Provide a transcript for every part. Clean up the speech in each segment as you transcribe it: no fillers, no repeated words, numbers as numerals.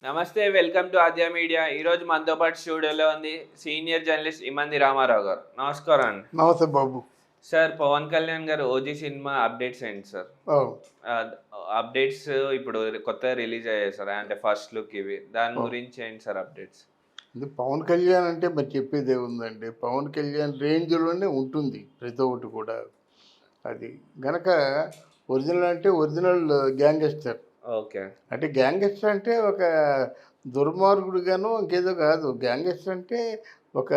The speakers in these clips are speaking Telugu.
నమస్తే. Welcome to Aadya media. ఈరోజు మనతో పాటు స్టూడియోలో ఉంది సీనియర్ జర్నలిస్ట్ ఇమంది రామారావు గారు. నమస్కారం అండి. నమస్తే బాబు. సార్, పవన్ కళ్యాణ్ గారు ఓజీ సినిమా అప్డేట్స్ ఏంటి సార్? అవును. ఆహ్, అప్డేట్స్ ఇప్పుడు కొత్తగా రిలీజ్ అయ్యాయి సార్. అంటే ఫస్ట్ లుక్ ఇవి. దాని అవును. గురించి ఏంటి సార్ అప్డేట్స్? ఇది పవన్ కళ్యాణ్ అంటే మరి చెప్పేదేముందండి. పవన్ కళ్యాణ్ రేంజ్‌లోనే ఉంటుంది ప్రతి ఒక్కటి కూడా. అది గనక ఒరిజినల్ అంటే ఒరిజినల్ గ్యాంగ్‌స్టర్. ఓకే. అంటే గ్యాంగ్‌స్టర్ అంటే ఒక దుర్మార్గుడుగానో ఇంకేదో కాదు. గ్యాంగ్‌స్టర్ అంటే ఒక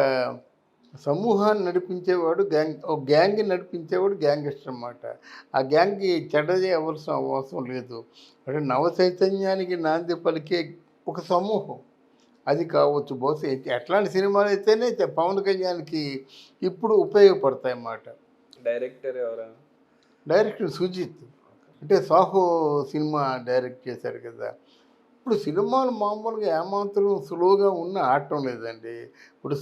సమూహాన్ని నడిపించేవాడు ఒక గ్యాంగ్‌ని నడిపించేవాడు గ్యాంగ్‌స్టర్ అన్నమాట. ఆ గ్యాంగ్‌కి చెడ్డది అవ్వాల్సిన అవసరం లేదు. అంటే నవ చైతన్యానికి నాంది పలికే ఒక సమూహం. అది కావచ్చు. బహుశా ఎట్లాంటి సినిమాలైతేనే పవన్ కళ్యాణ్‌కి ఇప్పుడు ఉపయోగపడతాయన్నమాట. డైరెక్టర్ ఎవరు? డైరెక్టర్ సుజిత్. అంటే 'సాహో' సినిమా డైరెక్ట్ చేశారు కదా! ఇప్పుడు సినిమాలు మామూలుగా ఏమాత్రం స్లోగా ఉన్న ఆడటం లేదండి. ఇప్పుడు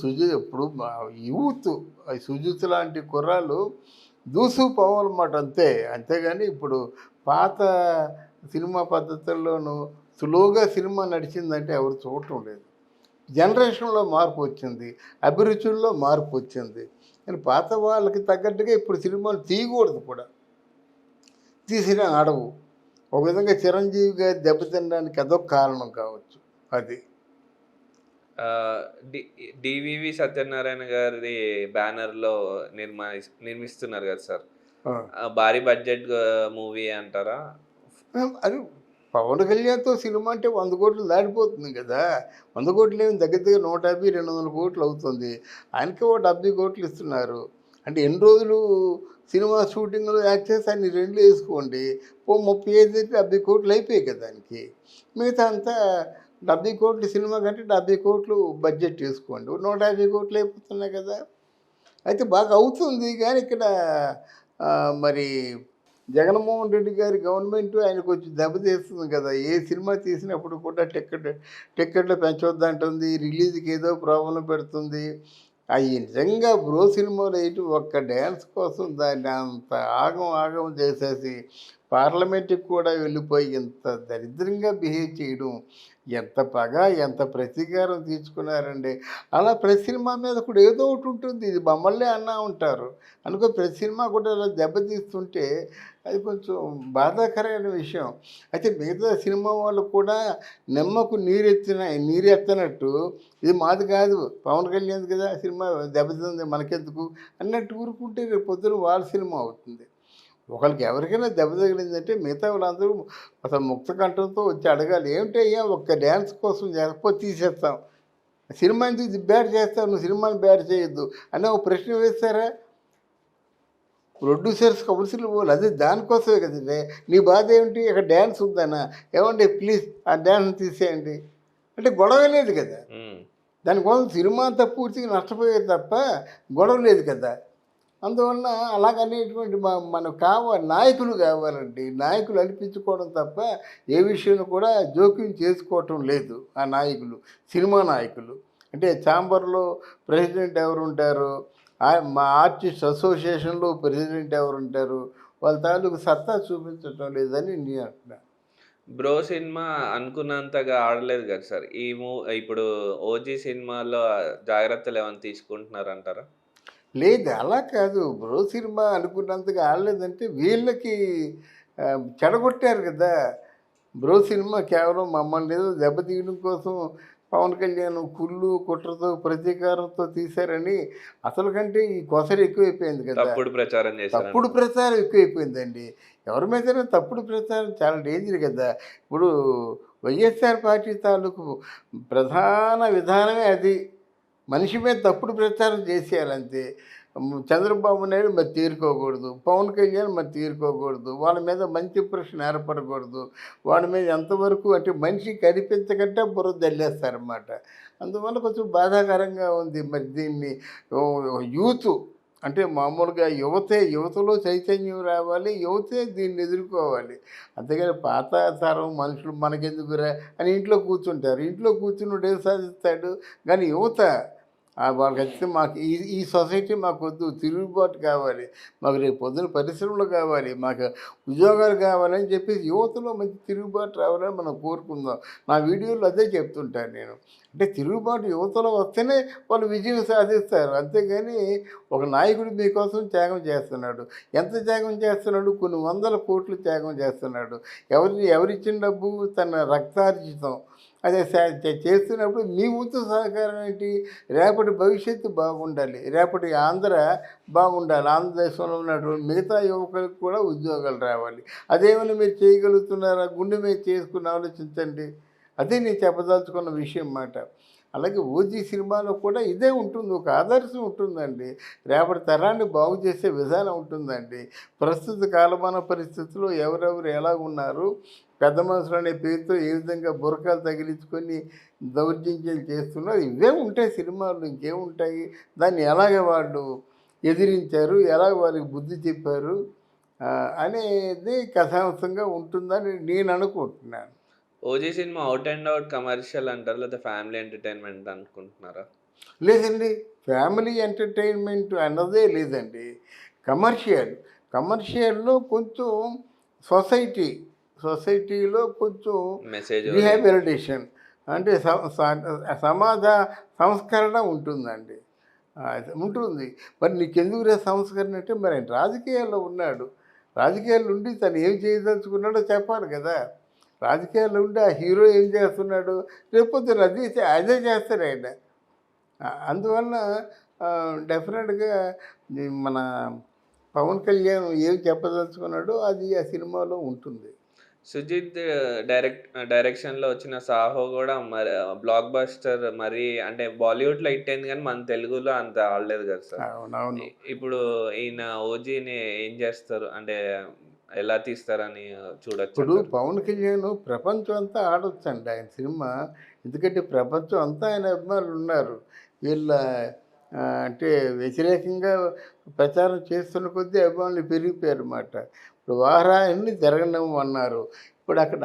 సుజిత్ లాంటి కుర్రాళ్ళు దూసుకుపోవాలన్నమాట అంతే. అంతేగాని ఇప్పుడు పాత సినిమా పద్ధతుల్లోనూ స్లోగా సినిమా నడిచిందంటే ఎవరు చూడటం లేదు. జనరేషన్‌లో మార్పు వచ్చింది. అభిరుచుల్లో మార్పు వచ్చింది. కానీ పాత వాళ్ళకి తగ్గట్టుగా ఇప్పుడు సినిమాలు తీయకూడదు కూడా. తీసినా ఆడవు. ఒక విధంగా చిరంజీవి గారి దెబ్బతినడానికి అదొక కారణం కావచ్చు. అది. ఆహ్, డి డివివి సత్యనారాయణ గారిది బ్యానర్‌లో నిర్మిస్తున్నారు కదా సార్. ఆ! భారీ బడ్జెట్ మూవీ అంటారా? అది పవన్ కళ్యాణ్‌తో సినిమా అంటే 100,00,00,000 దాటిపోతుంది కదా! 100,00,00,000 ఏమి దగ్గర దగ్గర 150, 200,00,00,000 అవుతుంది. ఆయనకి ఓ 70,00,00,000 ఇస్తున్నారు. అంటే ఎన్ని రోజులు సినిమా షూటింగ్‌లో యాక్ట్ చేసి అన్ని రెండ్లు వేసుకోండి. 35 అయితే 70,00,00,000 అయిపోయాయి కదా దానికి. మిగతా అంతా 70,00,00,000 సినిమా కంటే 70,00,00,000 బడ్జెట్ వేసుకోండి. 150,00,00,000 అయిపోతున్నాయి కదా! అయితే బాగా అవుతుంది కానీ ఇక్కడ మరి జగన్మోహన్ రెడ్డి గారి గవర్నమెంట్ ఆయన కొంచెం దెబ్బతీస్తుంది కదా! ఏ సినిమా తీసినప్పుడు కూడా టిక్కెట్లు పెంచొద్దంటుంది. రిలీజ్‌కి ఏదో ప్రాబ్లమ్ పెడుతుంది. అయి నిజంగా బ్రో సినిమాలో ఏంటి ఒక్క డ్యాన్స్ కోసం దాన్ని అంత ఆగం ఆగం చేసేసి పార్లమెంట్‌కి కూడా వెళ్ళిపోయి ఇంత దరిద్రంగా బిహేవ్ చేయడం, ఎంత పగ, ఎంత ప్రతీకారం తీర్చుకున్నారండి. అలా ప్రతి సినిమా మీద కూడా ఏదో ఒకటి ఉంటుంది. ఇది మమ్మల్నే అన్నా ఉంటారు. అనుకో ప్రతి సినిమా కూడా ఇలా దెబ్బతీస్తుంటే అది కొంచెం బాధాకరమైన విషయం. అయితే మిగతా సినిమా వాళ్ళు కూడా నిమ్మకు నీరెత్తనట్టు ఇది మాది కాదు, పవన్ కళ్యాణ్‌ది కదా సినిమా దెబ్బతింది మనకెందుకు అన్నట్టు ఊరుకుంటే రేపు పొద్దున వాళ్ళ సినిమా అవుతుంది. ఒకళ్ళకి ఎవరికైనా దెబ్బ తగిలిందంటే మిగతా వాళ్ళందరూ అసలు ముక్త కంఠంతో వచ్చి అడగాలి. ఏమిటయ్యా ఒక్క డ్యాన్స్ కోసం లేకపోతే తీసేస్తాం. సినిమా ఎందుకు బ్యాడ్ చేస్తావు? నువ్వు సినిమాని బ్యాడ్ చేయొద్దు అని ఒక ప్రశ్న వేస్తారా? ప్రొడ్యూసర్స్ కౌన్సిల్ పోవాలి. అదే దానికోసమే కదండి. నీ బాధ ఏమిటి? ఇక్కడ డ్యాన్స్ ఉందనా? ఏమండి ప్లీజ్ ఆ డ్యాన్స్ తీసేయండి అంటే గొడవ లేదు కదా! దానికోసం సినిమా అంతా పూర్తిగా నష్టపోయేది తప్ప గొడవ లేదు కదా! అందువలన అలాగనేటువంటి మనకు నాయకులు కావాలండి. నాయకులు అనిపించుకోవడం తప్ప ఏ విషయంలో కూడా జోక్యం చేసుకోవటం లేదు ఆ నాయకులు. సినిమా నాయకులు. అంటే ఛాంబర్‌లో ప్రెసిడెంట్ ఎవరుంటారు? మా ఆర్టిస్ట్ అసోసియేషన్‌లో ప్రెసిడెంట్ ఎవరుంటారు? వాళ్ళ తాలూకు సత్తా చూపించటం లేదని నేను అంటున్నా. బ్రో సినిమా అనుకున్నంతగా ఆడలేదు కదా సార్. ఇప్పుడు 'ఓజీ' సినిమాలో జాగ్రత్తలు ఏమైనా తీసుకుంటున్నారంటారా? లేదు అలా కాదు. బ్రో సినిమా అనుకున్నంతగా ఆడలేదంటే వీళ్ళకి చెడగొట్టారు కదా! బ్రో సినిమా కేవలం మమ్మల్ని ఏదో దెబ్బతీయడం కోసం పవన్ కళ్యాణ్ కుళ్ళు, కుట్రతో, ప్రతీకారంతో తీశారని అసలు కంటే ఈ కొసరు ఎక్కువైపోయింది కదా! తప్పుడు ప్రచారం తప్పుడు చేశారని. ప్రచారం ఎక్కువైపోయిందండి. ఎవరి మీదైనా తప్పుడు ప్రచారం చాలా డేంజర్ కదా! ఇప్పుడు వైఎస్ఆర్ పార్టీ తాలూకు ప్రధాన విధానమే అది. మనిషి మీద తప్పుడు ప్రచారం చేసేయాలంతే. చంద్రబాబు నాయుడు మరి తీరుకోకూడదు. పవన్ కళ్యాణ్ మరి తీరుకోకూడదు. వాళ్ళ మీద మంచి ఇంప్రెషన్ ఏర్పడకూడదు. వాడి మీద ఎంతవరకు అంటే మనిషి కనిపించకంటే బురద జల్లేస్తారన్నమాట. అందువల్ల కొంచెం బాధాకరంగా ఉంది. మరి దీన్ని యూత్ అంటే మామూలుగా యువతలో చైతన్యం రావాలి. యువతే దీన్ని ఎదుర్కోవాలి. అంతేగాని పాత తరం మనుషులు మనకెందుకురా అని ఇంట్లో కూర్చుంటారు. ఇంట్లో కూర్చున్నోడు ఏం సాధిస్తాడు? కానీ యువత వాళ్ళకి అయితే మాకు ఈ సొసైటీ మాకు వద్దు, తిరుగుబాటు కావాలి, మాకు రేపు పొద్దున పరిశ్రమలు కావాలి, మాకు ఉద్యోగాలు కావాలని చెప్పేసి యువతలో మంచి తిరుగుబాటు రావాలని మనం కోరుకుందాం. నా వీడియోలో అదే చెప్తుంటాను నేను. అంటే తిరుగుబాటు యువతలో వస్తేనే వాళ్ళు విజయం సాధిస్తారు. అంతేగాని ఒక నాయకుడు మీకోసం త్యాగం చేస్తున్నాడు. ఎంత త్యాగం చేస్తున్నాడు? కొన్ని వందల కోట్లు త్యాగం చేస్తున్నాడు. ఎవరిచ్చిన డబ్బు? తన రక్తార్జితం. అదే చేస్తున్నప్పుడు మీ వంతు సహకారం ఏంటి? రేపటి భవిష్యత్తు బాగుండాలి, రేపటి ఆంధ్ర బాగుండాలి, ఆంధ్రదేశంలో ఉన్నటువంటి మిగతా యువకులకు కూడా ఉద్యోగాలు రావాలి. అదేమైనా మీరు చేయగలుగుతున్నారా? గుండె మీద చేసుకుని ఆలోచించండి. అదే నేను చెప్పదలుచుకున్న విషయం మాట. అలాగే ఓజీ సినిమాలో కూడా ఇదే ఉంటుంది, ఒక ఆదర్శం ఉంటుందండి. రేపటి తరాన్ని బాగు చేసే విధానం ఉంటుందండి. ప్రస్తుత కాలమాన పరిస్థితుల్లో ఎవరెవరు ఎలా ఉన్నారు, పెద్ద మనుషులు అనే పేరుతో ఏ విధంగా బురకాలు తగిలించుకొని దౌర్జన్యాలు చేస్తున్నారు, ఇవే ఉంటాయి సినిమాలు, ఇంకేముంటాయి? దాన్ని ఎలాగ వాళ్ళు ఎదిరించారు, ఎలాగ వాళ్ళకి బుద్ధి చెప్పారు అనేది కథాంశంగా ఉంటుందని నేను అనుకుంటున్నాను. OG cinema out and out commercial అంటారు, లేదా ఫ్యామిలీ ఎంటర్టైన్మెంట్ అనుకుంటున్నారా? లేదండి, ఫ్యామిలీ ఎంటర్టైన్మెంట్ అన్నదే లేదండి. కమర్షియల్లో కొంచెం సొసైటీలో కొంచెం మెసేజ్ రిహాబిలిటేషన్ అంటే సమాజ సంస్కరణ ఉంటుందండి. ఉంటుంది. మరి నీకెందుకు సంస్కరణ అంటే, మరి ఆయన రాజకీయాల్లో ఉన్నాడు, రాజకీయాల్లో ఉండి తను ఏం చేయదలుచుకున్నాడో చెప్పాలి కదా. రాజకీయాల్లో ఉండి ఆ హీరో ఏం చేస్తున్నాడు, రేపొద్దున అదే చేస్తాడు ఆయన. అందువల్ల డెఫినెట్గా మన పవన్ కళ్యాణ్ ఏం చెప్పదలుచుకున్నాడో అది ఆ సినిమాలో ఉంటుంది. సుజిత్ డైరెక్షన్లో వచ్చిన సాహో కూడా మరి బ్లాక్ బస్టర్, మరి అంటే బాలీవుడ్లో హిట్ అయింది కానీ మన తెలుగులో అంత ఆడలేదు కదా సార్. అవునవును. ఇప్పుడు ఈయన ఓజీని ఏం చేస్తారు అంటే ఎలా తీస్తారని చూడొచ్చు. ఇప్పుడు పవన్ కళ్యాణ్ ప్రపంచం అంతా ఆడొచ్చండి ఆయన సినిమా. ఎందుకంటే ప్రపంచం అంతా ఆయన అభిమానులు ఉన్నారు. వీళ్ళ అంటే వ్యతిరేకంగా ప్రచారం చేస్తున్న కొద్దీ అభిమానులు పెరిగిపోయారు అన్నమాట. ఇప్పుడు వారాన్ని జరగనివ్వమన్నారు. ఇప్పుడు అక్కడ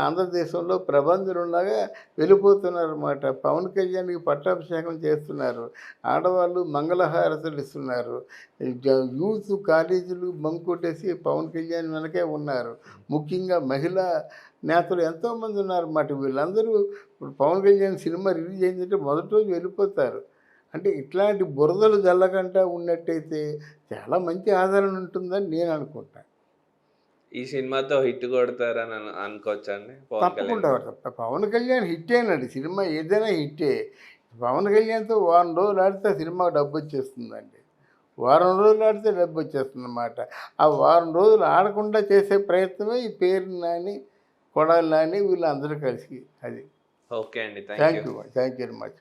ఆంధ్రదేశంలో ప్రబంధులులాగా వెళ్ళిపోతున్నారన్నమాట. పవన్ కళ్యాణ్కి పట్టాభిషేకం చేస్తున్నారు, ఆడవాళ్ళు మంగళహారతులు ఇస్తున్నారు, యూత్ కాలేజీలు బంక్ కొట్టేసి పవన్ కళ్యాణ్ వెనకే ఉన్నారు. ముఖ్యంగా మహిళా నేతలు ఎంతోమంది ఉన్నారన్నమాట. వీళ్ళందరూ ఇప్పుడు పవన్ కళ్యాణ్ సినిమా రిలీజ్ అయిందంటే మొదటి రోజు వెళ్ళిపోతారు. అంటే ఇట్లాంటి బురదలు జల్లకుండా ఉన్నట్టయితే చాలా మంచి ఆదరణ ఉంటుందని నేను అనుకుంటాను. ఈ సినిమాతో హిట్ కొడతారని అనుకోవచ్చండి తప్పకుండా పవన్ కళ్యాణ్ హిట్టేనండి. సినిమా ఏదైనా హిట్టే. పవన్ కళ్యాణ్తో వారం రోజులు ఆడితే సినిమా డబ్బు వచ్చేస్తుందండి. వారం రోజులు ఆడితే డబ్బు వచ్చేస్తుంది అన్నమాట. ఆ వారం రోజులు ఆడకుండా చేసే ప్రయత్నమే ఈ పేరు నాని, కొడాలి నాని వీళ్ళందరూ కలిసి. అది. ఓకే అండి, థ్యాంక్ యూ వెరీ మచ్.